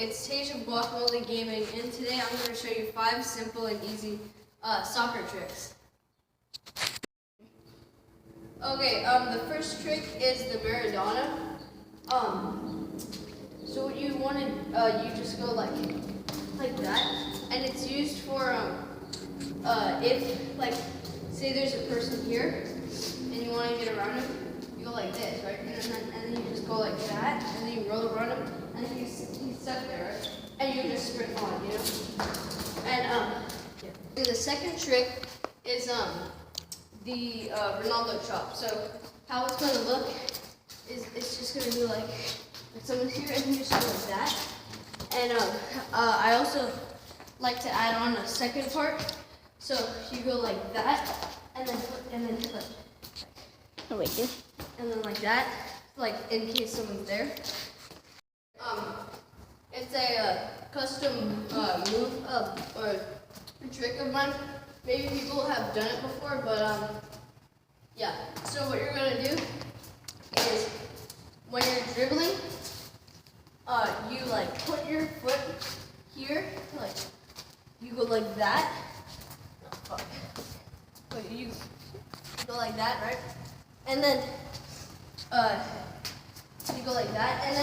it's Tage of Guacamole Gaming, and today I'm going to show you 5 simple and easy soccer tricks. Okay, the first trick is the Maradona. So what you want to, you just go like that, and it's used for if, like, say there's a person here, and you want to get around him, you go like this, right? And then you just go like that, and then you roll around him, and then he's stuck there, right? And you just sprint on, you know? And the second trick is the Ronaldo chop. So how it's gonna look is it's just gonna be like someone's here, and you just go like that. And I also like to add on a second part. So you go like that, and then like, Oh, wait, dude. and then like that, like in case someone's there. It's a custom move or trick of mine. Maybe people have done it before, but yeah. So what you're gonna do is when you're dribbling, you like put your foot here, like you go like that. Oh, fuck. But you go like that, right? And then you go like that, and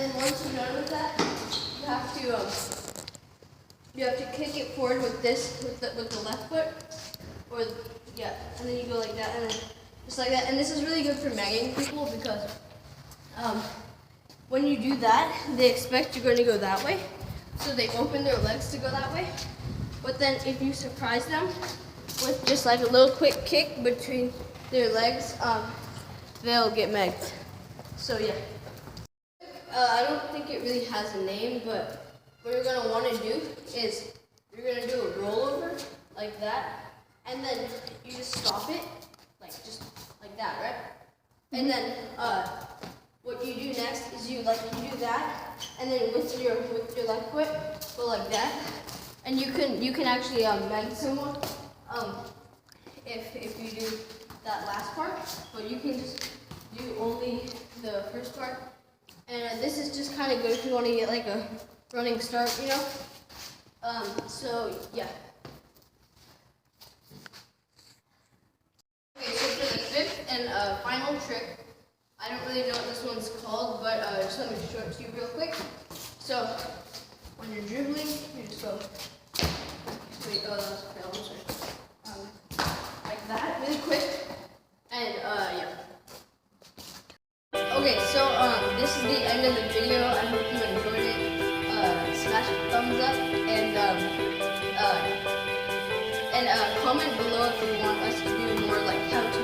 then once you're done with that, you have to kick it forward with this with the left foot, or yeah, and then you go like that, and then just like that. And this is really good for magging people because when you do that, they expect you're going to go that way, so they open their legs to go that way. But then if you surprise them with just like a little quick kick between their legs, they'll get megged. So yeah. I don't think it really has a name, but what you're going to want to do is you're going to do a rollover like that, and then you just stop it, like just like that, right? And then what you do next is you do that, and then with your left foot go like that, and you can actually meg someone if you do that last part, but you can just do only the first part. And this is just kind of good if you want to get like a running start, you know? So yeah. Okay, so for the fifth and final trick, I don't really know what this one's called, but just let me show it to you real quick. So when you're dribbling, you just go, wait, oh, that was fail, I'm sorry. Like that, really quick, and yeah. Okay, so this is the end of the video. I hope you enjoyed it. Smash a thumbs up, and comment below if you want us to do more like how to